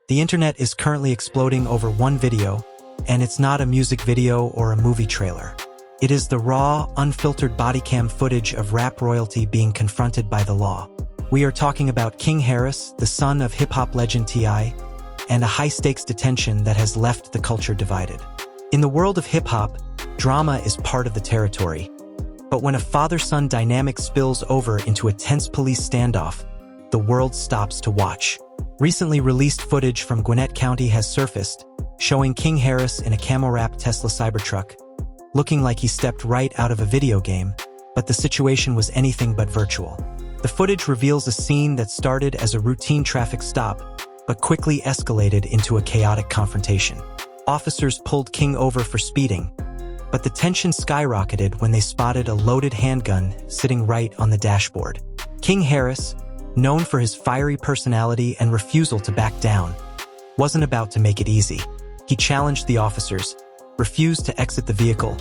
The internet is currently exploding over one video, and it's not a music video or a movie trailer. It is the raw, unfiltered body cam footage of rap royalty being confronted by the law. We are talking about King Harris, the son of hip-hop legend T.I., and a high-stakes detention that has left the culture divided. In the world of hip-hop, drama is part of the territory. But when a father-son dynamic spills over into a tense police standoff, the world stops to watch. Recently released footage from Gwinnett County has surfaced, showing King Harris in a camo-wrapped Tesla Cybertruck, looking like he stepped right out of a video game, but the situation was anything but virtual. The footage reveals a scene that started as a routine traffic stop, but quickly escalated into a chaotic confrontation. Officers pulled King over for speeding, but the tension skyrocketed when they spotted a loaded handgun sitting right on the dashboard. King Harris, known for his fiery personality and refusal to back down, wasn't about to make it easy. He challenged the officers, refused to exit the vehicle,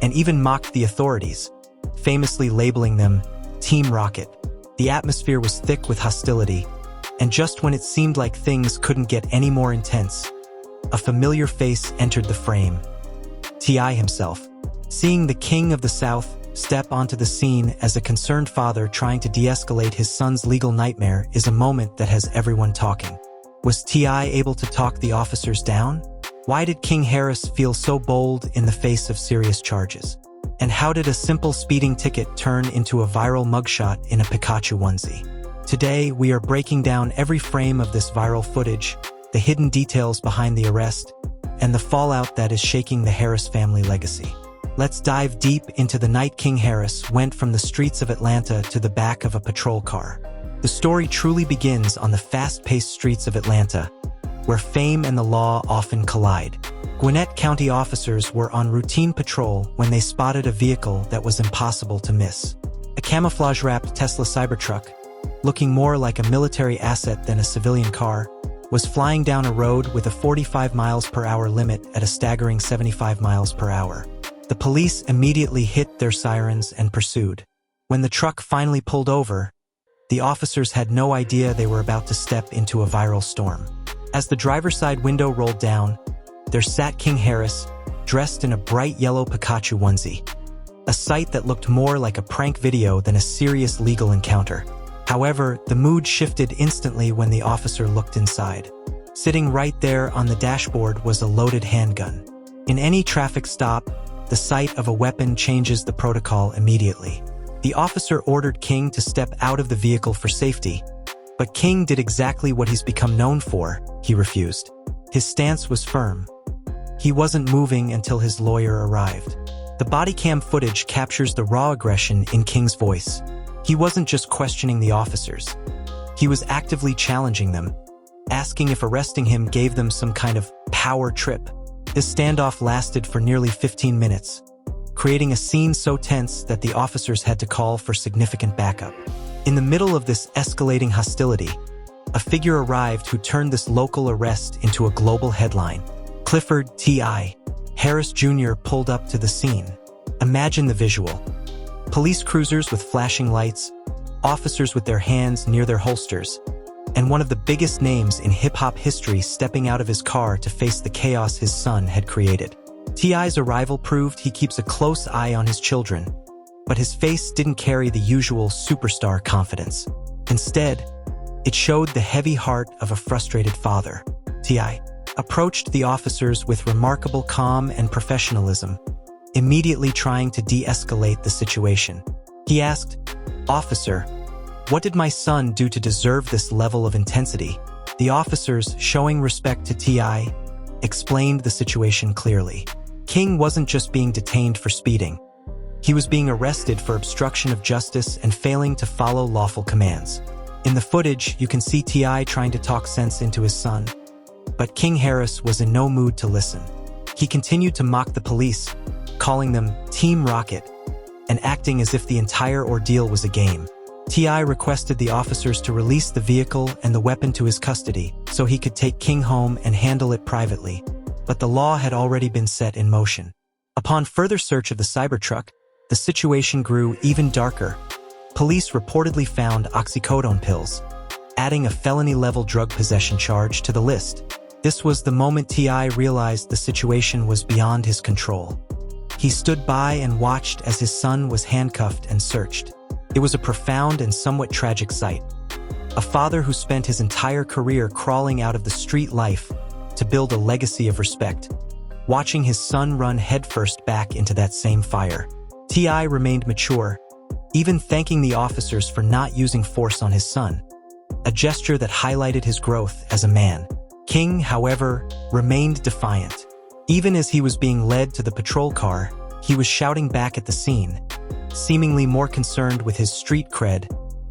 and even mocked the authorities, famously labeling them Team Rocket. The atmosphere was thick with hostility, and just when it seemed like things couldn't get any more intense, a familiar face entered the frame. T.I. himself. Seeing the King of the South step onto the scene as a concerned father trying to de-escalate his son's legal nightmare is a moment that has everyone talking. Was T.I. able to talk the officers down? Why did King Harris feel so bold in the face of serious charges? And how did a simple speeding ticket turn into a viral mugshot in a Pikachu onesie? Today, we are breaking down every frame of this viral footage, the hidden details behind the arrest, and the fallout that is shaking the Harris family legacy. Let's dive deep into the night King Harris went from the streets of Atlanta to the back of a patrol car. The story truly begins on the fast-paced streets of Atlanta, where fame and the law often collide. Gwinnett County officers were on routine patrol when they spotted a vehicle that was impossible to miss. A camouflage-wrapped Tesla Cybertruck, looking more like a military asset than a civilian car, was flying down a road with a 45 miles per hour limit at a staggering 75 miles per hour. The police immediately hit their sirens and pursued. When the truck finally pulled over, the officers had no idea they were about to step into a viral storm. As the driver's side window rolled down, there sat King Harris, dressed in a bright yellow Pikachu onesie, a sight that looked more like a prank video than a serious legal encounter. However, the mood shifted instantly when the officer looked inside. Sitting right there on the dashboard was a loaded handgun. In any traffic stop, the sight of a weapon changes the protocol immediately. The officer ordered King to step out of the vehicle for safety, but King did exactly what he's become known for. He refused. His stance was firm. He wasn't moving until his lawyer arrived. The body cam footage captures the raw aggression in King's voice. He wasn't just questioning the officers. He was actively challenging them, asking if arresting him gave them some kind of power trip. This standoff lasted for nearly 15 minutes, creating a scene so tense that the officers had to call for significant backup. In the middle of this escalating hostility, a figure arrived who turned this local arrest into a global headline. Clifford T.I. Harris Jr. pulled up to the scene. Imagine the visual. Police cruisers with flashing lights, officers with their hands near their holsters, and one of the biggest names in hip-hop history stepping out of his car to face the chaos his son had created. T.I.'s arrival proved he keeps a close eye on his children, but his face didn't carry the usual superstar confidence. Instead, it showed the heavy heart of a frustrated father. T.I. approached the officers with remarkable calm and professionalism, immediately trying to de-escalate the situation. He asked, "Officer, what did my son do to deserve this level of intensity?" The officers, showing respect to T.I., explained the situation clearly. King wasn't just being detained for speeding. He was being arrested for obstruction of justice and failing to follow lawful commands. In the footage, you can see T.I. trying to talk sense into his son, but King Harris was in no mood to listen. He continued to mock the police, calling them Team Rocket, and acting as if the entire ordeal was a game. T.I. requested the officers to release the vehicle and the weapon to his custody so he could take King home and handle it privately, but the law had already been set in motion. Upon further search of the Cybertruck, the situation grew even darker. Police reportedly found oxycodone pills, adding a felony-level drug possession charge to the list. This was the moment T.I. realized the situation was beyond his control. He stood by and watched as his son was handcuffed and searched. It was a profound and somewhat tragic sight. A father who spent his entire career crawling out of the street life to build a legacy of respect, watching his son run headfirst back into that same fire. T.I. remained mature, even thanking the officers for not using force on his son, a gesture that highlighted his growth as a man. King, however, remained defiant. Even as he was being led to the patrol car, he was shouting back at the scene, seemingly more concerned with his street cred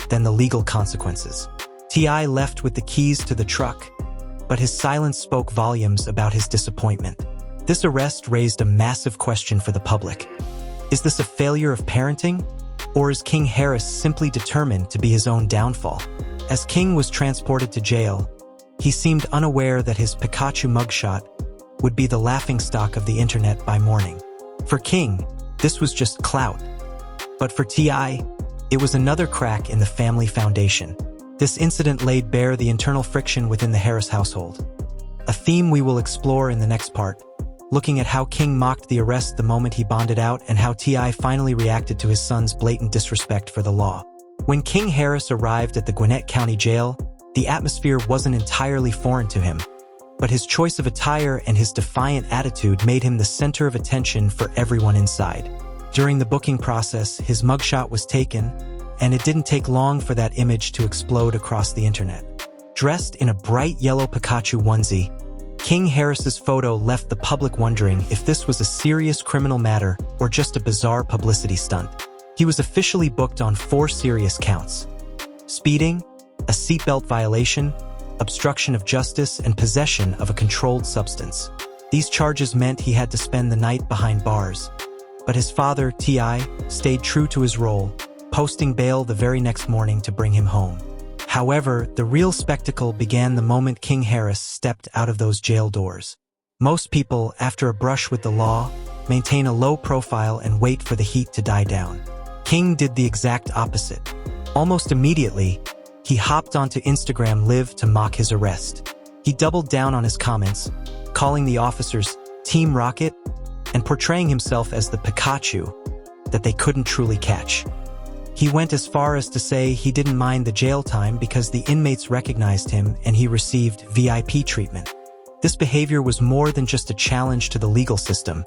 than the legal consequences. T.I. left with the keys to the truck, but his silence spoke volumes about his disappointment. This arrest raised a massive question for the public. Is this a failure of parenting, or is King Harris simply determined to be his own downfall? As King was transported to jail, he seemed unaware that his Pikachu mugshot would be the laughingstock of the internet by morning. For King, this was just clout. But for T.I., it was another crack in the family foundation. This incident laid bare the internal friction within the Harris household, a theme we will explore in the next part, looking at how King mocked the arrest the moment he bonded out and how T.I. finally reacted to his son's blatant disrespect for the law. When King Harris arrived at the Gwinnett County Jail, the atmosphere wasn't entirely foreign to him, but his choice of attire and his defiant attitude made him the center of attention for everyone inside. During the booking process, his mugshot was taken, and it didn't take long for that image to explode across the internet. Dressed in a bright yellow Pikachu onesie, King Harris's photo left the public wondering if this was a serious criminal matter or just a bizarre publicity stunt. He was officially booked on 4 serious counts: speeding, a seatbelt violation, obstruction of justice, and possession of a controlled substance. These charges meant he had to spend the night behind bars. But his father, T.I., stayed true to his role, posting bail the very next morning to bring him home. However, the real spectacle began the moment King Harris stepped out of those jail doors. Most people, after a brush with the law, maintain a low profile and wait for the heat to die down. King did the exact opposite. Almost immediately, he hopped onto Instagram Live to mock his arrest. He doubled down on his comments, calling the officers Team Rocket and portraying himself as the Pikachu that they couldn't truly catch. He went as far as to say he didn't mind the jail time because the inmates recognized him and he received VIP treatment. This behavior was more than just a challenge to the legal system.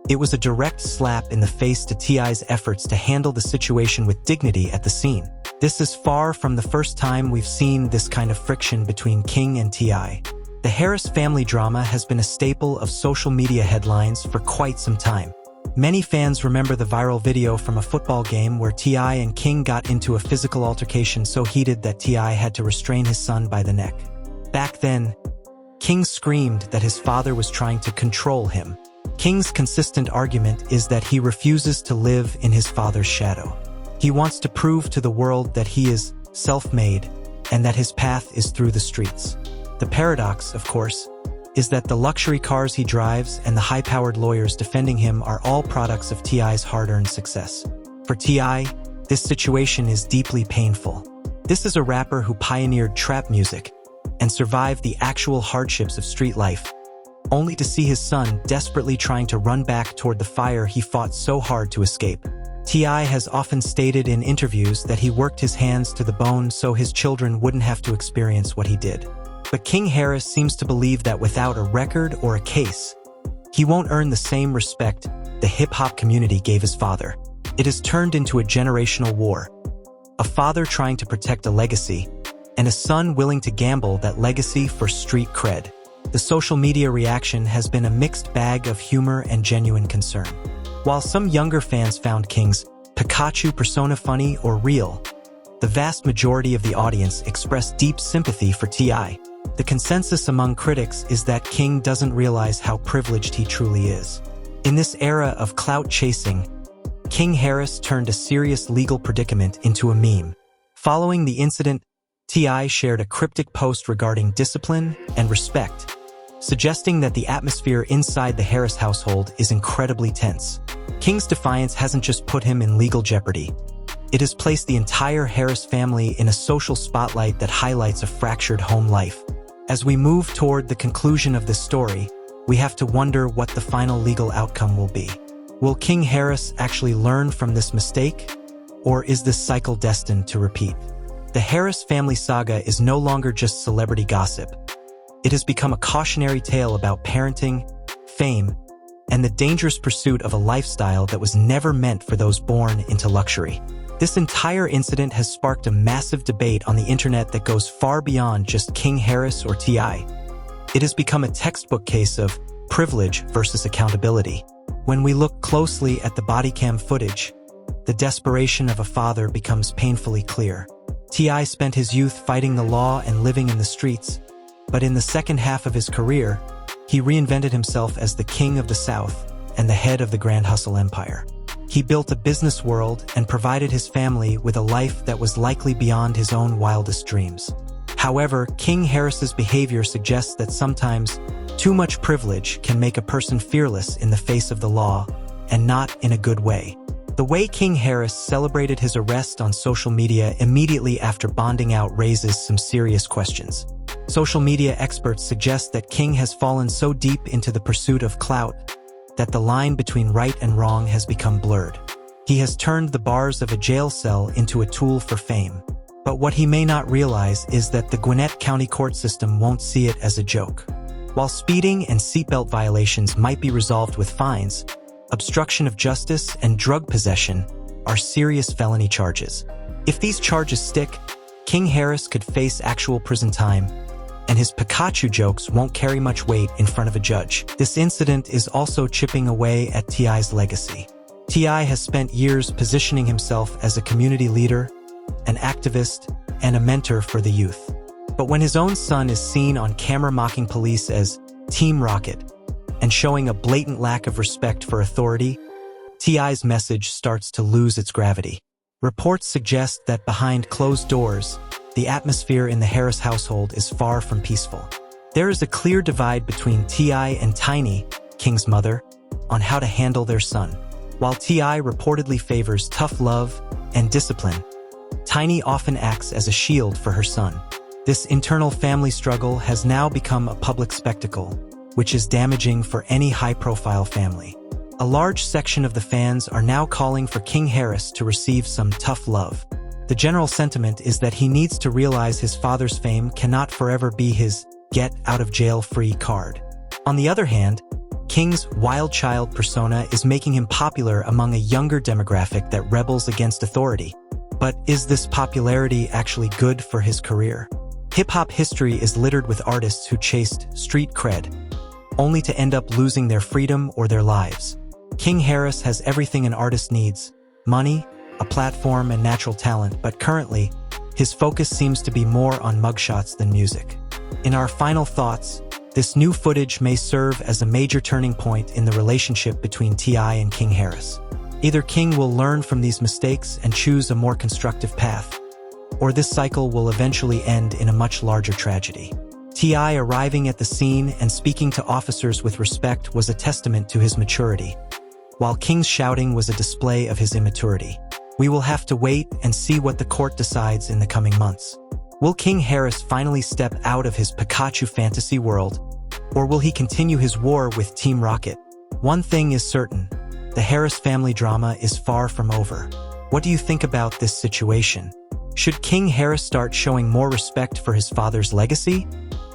It was a direct slap in the face to T.I.'s efforts to handle the situation with dignity at the scene. This is far from the first time we've seen this kind of friction between King and T.I. The Harris family drama has been a staple of social media headlines for quite some time. Many fans remember the viral video from a football game where T.I. and King got into a physical altercation so heated that T.I. had to restrain his son by the neck. Back then, King screamed that his father was trying to control him. King's consistent argument is that he refuses to live in his father's shadow. He wants to prove to the world that he is self-made and that his path is through the streets. The paradox, of course, is that the luxury cars he drives and the high-powered lawyers defending him are all products of T.I.'s hard-earned success. For T.I., this situation is deeply painful. This is a rapper who pioneered trap music and survived the actual hardships of street life, only to see his son desperately trying to run back toward the fire he fought so hard to escape. T.I. has often stated in interviews that he worked his hands to the bone so his children wouldn't have to experience what he did. But King Harris seems to believe that without a record or a case, he won't earn the same respect the hip-hop community gave his father. It has turned into a generational war. A father trying to protect a legacy, and a son willing to gamble that legacy for street cred. The social media reaction has been a mixed bag of humor and genuine concern. While some younger fans found King's Pikachu persona funny or real, the vast majority of the audience expressed deep sympathy for T.I. The consensus among critics is that King doesn't realize how privileged he truly is. In this era of clout chasing, King Harris turned a serious legal predicament into a meme. Following the incident, T.I. shared a cryptic post regarding discipline and respect, suggesting that the atmosphere inside the Harris household is incredibly tense. King's defiance hasn't just put him in legal jeopardy. It has placed the entire Harris family in a social spotlight that highlights a fractured home life. As we move toward the conclusion of this story, we have to wonder what the final legal outcome will be. Will King Harris actually learn from this mistake? Or is this cycle destined to repeat? The Harris family saga is no longer just celebrity gossip. It has become a cautionary tale about parenting, fame, and the dangerous pursuit of a lifestyle that was never meant for those born into luxury. This entire incident has sparked a massive debate on the internet that goes far beyond just King Harris or T.I. It has become a textbook case of privilege versus accountability. When we look closely at the body cam footage, the desperation of a father becomes painfully clear. T.I. spent his youth fighting the law and living in the streets, but in the second half of his career, he reinvented himself as the king of the South and the head of the Grand Hustle empire. He built a business world and provided his family with a life that was likely beyond his own wildest dreams. However, King Harris's behavior suggests that sometimes too much privilege can make a person fearless in the face of the law, and not in a good way. The way King Harris celebrated his arrest on social media immediately after bonding out raises some serious questions. Social media experts suggest that King has fallen so deep into the pursuit of clout that the line between right and wrong has become blurred. He has turned the bars of a jail cell into a tool for fame. But what he may not realize is that the Gwinnett County court system won't see it as a joke. While speeding and seatbelt violations might be resolved with fines, obstruction of justice and drug possession are serious felony charges. If these charges stick, King Harris could face actual prison time, and his Pikachu jokes won't carry much weight in front of a judge. This incident is also chipping away at T.I.'s legacy. T.I. has spent years positioning himself as a community leader, an activist, and a mentor for the youth. But when his own son is seen on camera mocking police as Team Rocket and showing a blatant lack of respect for authority, T.I.'s message starts to lose its gravity. Reports suggest that behind closed doors, the atmosphere in the Harris household is far from peaceful. There is a clear divide between T.I. and Tiny, King's mother, on how to handle their son. While T.I. reportedly favors tough love and discipline, Tiny often acts as a shield for her son. This internal family struggle has now become a public spectacle, which is damaging for any high-profile family. A large section of the fans are now calling for King Harris to receive some tough love. The general sentiment is that he needs to realize his father's fame cannot forever be his get-out-of-jail-free card. On the other hand, King's wild child persona is making him popular among a younger demographic that rebels against authority. But is this popularity actually good for his career? Hip-hop history is littered with artists who chased street cred, only to end up losing their freedom or their lives. King Harris has everything an artist needs: money, a platform, and natural talent, but currently, his focus seems to be more on mugshots than music. In our final thoughts, this new footage may serve as a major turning point in the relationship between T.I. and King Harris. Either King will learn from these mistakes and choose a more constructive path, or this cycle will eventually end in a much larger tragedy. T.I. arriving at the scene and speaking to officers with respect was a testament to his maturity, while King's shouting was a display of his immaturity. We will have to wait and see what the court decides in the coming months. Will King Harris finally step out of his Pikachu fantasy world, or will he continue his war with Team Rocket? One thing is certain: the Harris family drama is far from over. What do you think about this situation? Should King Harris start showing more respect for his father's legacy?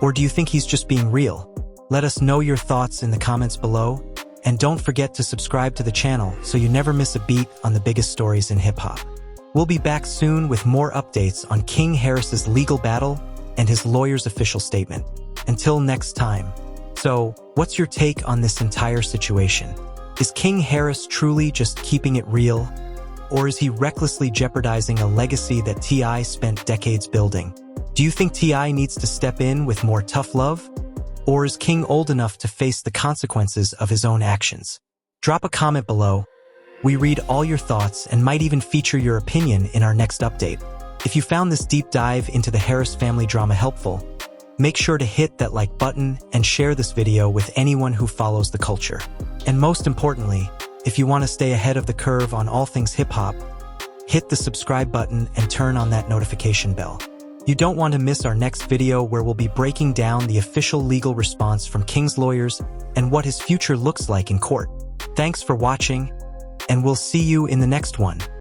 Or do you think he's just being real? Let us know your thoughts in the comments below, and don't forget to subscribe to the channel so you never miss a beat on the biggest stories in hip-hop. We'll be back soon with more updates on King Harris's legal battle and his lawyer's official statement. Until next time. So, what's your take on this entire situation? Is King Harris truly just keeping it real? Or is he recklessly jeopardizing a legacy that T.I. spent decades building? Do you think T.I. needs to step in with more tough love? Or is King old enough to face the consequences of his own actions? Drop a comment below. We read all your thoughts and might even feature your opinion in our next update. If you found this deep dive into the Harris family drama helpful, make sure to hit that like button and share this video with anyone who follows the culture. And most importantly, if you want to stay ahead of the curve on all things hip-hop, hit the subscribe button and turn on that notification bell. You don't want to miss our next video where we'll be breaking down the official legal response from King's lawyers and what his future looks like in court. Thanks for watching, and we'll see you in the next one.